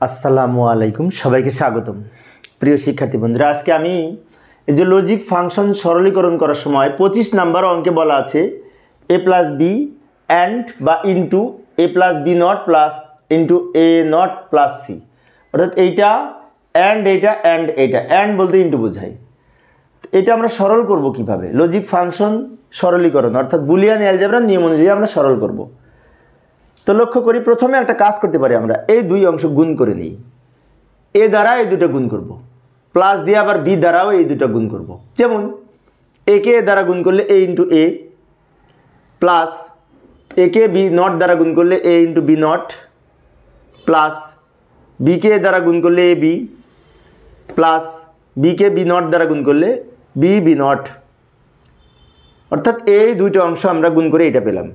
আসসালামু আলাইকুম, সবাইকে স্বাগতম। প্রিয় শিক্ষার্থী বন্ধুরা, আজকে আমি এই যে লজিক ফাংশন সরলীকরণ করার সময় 25 নাম্বার অঙ্কে বলা আছে a প্লাস বি অ্যান্ড বা into a plus B not plus into A not plus C, অর্থাৎ এইটা অ্যান্ড এইটা অ্যান্ড এইটা, অ্যান্ড বলতে ইন্টু বোঝায়। এটা আমরা সরল করব কিভাবে? লজিক ফাংশন সরলীকরণ অর্থাৎ বুলিয়ান অ্যালজেব্রার নিয়ম অনুযায়ী আমরা সরল করব। তো লক্ষ্য করি, প্রথমে একটা কাজ করতে পারি, আমরা এই দুই অংশ গুণ করে নিই। এ দ্বারা এই দুটো গুণ করব, প্লাস দিয়ে আবার বি দ্বারাও এই দুটো গুণ করব। যেমন একে এ দ্বারা গুণ করলে এ ইন্টু এ, প্লাস একে বি নট দ্বারা গুণ করলে A into B not, plus বিকে এ দ্বারা গুণ করলে এ বি, প্লাস বিকে বি নট দ্বারা গুণ করলে বি বি নট। অর্থাৎ এই দুইটা অংশ আমরা গুণ করে এটা পেলাম,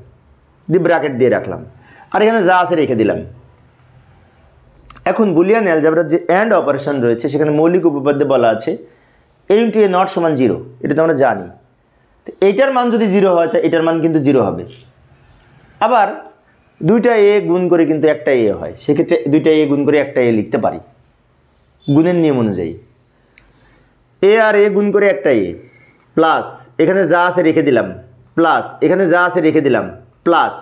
দিয়ে ব্র্যাকেট দিয়ে রাখলাম, আর এখানে যা আছে রেখে দিলাম। এখন বুলিয়ান অ্যালজেব্রার যে অ্যান্ড অপারেশন রয়েছে সেখানে মৌলিক উপপাদ্যে বলা আছে এ ইন্টু এ নট সমান 0, এটা তো আমরা জানি। তো এইটার মান যদি 0 হয় তো এটার মান কিন্তু 0 হবে। আবার দুইটা এ গুণ করে কিন্তু একটা এ হয়, সেক্ষেত্রে দুইটা এ গুণ করে একটা এ লিখতে পারি গুণের নিয়ম অনুযায়ী। এ আর এ গুণ করে একটা এ, প্লাস এখানে যা আছে রেখে দিলাম, প্লাস এখানে যা আছে রেখে দিলাম, প্লাস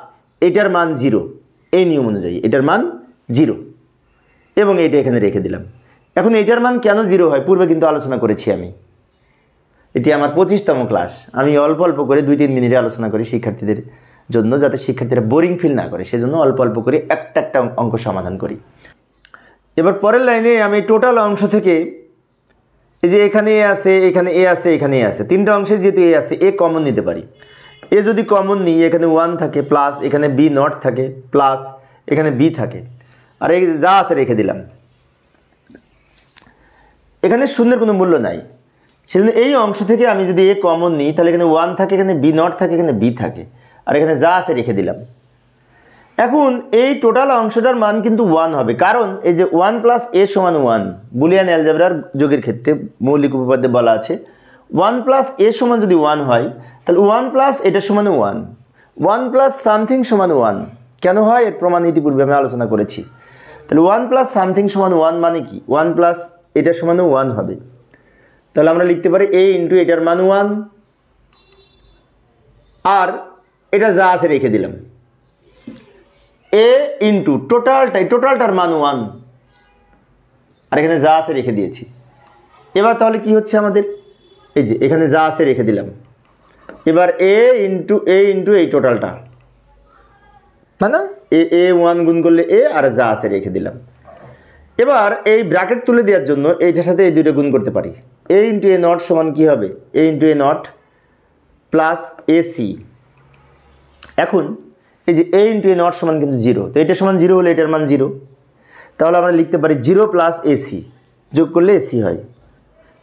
এটার মান 0, এই নিয়ম অনুযায়ী এটার মান 0 এবং এইটা এখানে রেখে দিলাম। এখন এটার মান কেন 0 হয় পূর্বে কিন্তু আলোচনা করেছি আমি। এটি আমার 25তম ক্লাস। আমি অল্প অল্প করে 2-3 মিনিটে আলোচনা করি শিক্ষার্থীদের জন্য, যাতে শিক্ষার্থীরা বোরিং ফিল না করে, সেজন্য অল্প অল্প করে একটা অঙ্ক সমাধান করি। এবার পরের লাইনে আমি টোটাল অংশ থেকে এই যে এখানে এ আছে, এখানে এ আছে, এখানে এ আছে, তিনটা অংশে যেহেতু এ আছে, এ কমন নিতে পারি। এ যদি কমন নিই, এখানে 1 থাকে, প্লাস এখানে বি নট থাকে, প্লাস এখানে বি থাকে, আর এই যা আছে রেখে দিলাম। এখানে শূন্যের কোনো মূল্য নাই, সেজন্য এই অংশ থেকে আমি যদি এ কমন নিই তাহলে এখানে 1 থাকে, এখানে বি নট থাকে, এখানে বি থাকে, আর এখানে যা আছে রেখে দিলাম। এখন এই টোটাল অংশটার মান কিন্তু 1 হবে, কারণ এই যে 1 প্লাস এ সমান 1 বুলিয়ান অ্যালজেব্রার যোগের ক্ষেত্রে মৌলিক উপপাদ্যে বলা আছে 1 প্লাস এ সমান যদি 1 হয় তাহলে 1 প্লাস এটা সমান 1, 1 প্লাস সামথিং সমান 1 কেন হয় এর প্রমাণ ইতিপূর্বে আমি আলোচনা করেছি। তাহলে 1 প্লাস সামথিং সমান 1 মানে কি? 1 প্লাস এটা সমান 1 হবে। তাহলে আমরা লিখতে পারি এ ইন্টু এটার মান 1, আর এটা যা আছে রেখে দিলাম, এ ইন্টু টোটালটার মান 1, আর এখানে যা আছে রেখে দিয়েছি। এবার তাহলে কি হচ্ছে আমাদের, এই যে এখানে যা আছে রেখে দিলাম, এবার এ ইন্টু এই টোটালটা, মানে এ 1 গুণ করলে এ, আর যা আছে রেখে দিলাম। এবার এই ব্র্যাকেট তুলে দেওয়ার জন্য এইটার সাথে এই দুইটা গুণ করতে পারি। এ ইন্টু এ নট সমান কী হবে? A into A not plus A C. এখন এই যে এ ইন্টু এ নট সমান কিন্তু 0, তো এটা সমান 0 হলে এটার মান 0, তাহলে আমরা লিখতে পারি 0 প্লাস এসি, যোগ করলে এসি হয়,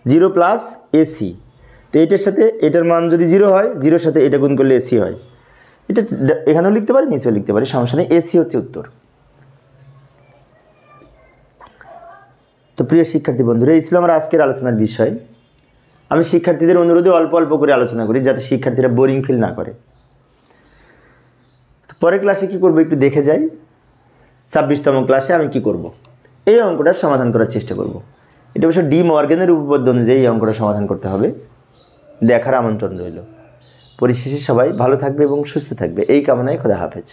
0 প্লাস এসি। তো এটার সাথে এটার মান যদি 0 হয়, 0-র সাথে এটা গুণ করলে এসি হয়। এটা এখানেও লিখতে পারি, নিচেও লিখতে পারি, সমস্যা নেই, এসি হচ্ছে উত্তর। তো প্রিয় শিক্ষার্থী বন্ধুরা, এই ছিল আমার আজকের আলোচনার বিষয়। আমি শিক্ষার্থীদের অনুরোধে অল্প অল্প করে আলোচনা করি, যাতে শিক্ষার্থীরা বোরিং ফিল না করে। তো পরের ক্লাসে কী করবো একটু দেখে যাই। 26তম ক্লাসে আমি কি করব, এই অঙ্কটা সমাধান করার চেষ্টা করব। এটা অবশ্য ডি মর্গ্যানের উপপাদ্য অনুযায়ী এই অঙ্কটা সমাধান করতে হবে। দেখার আমন্ত্রণ রইল। পরিশেষে সবাই ভালো থাকবে এবং সুস্থ থাকবে, এই কামনায় খোদা হাফেজ।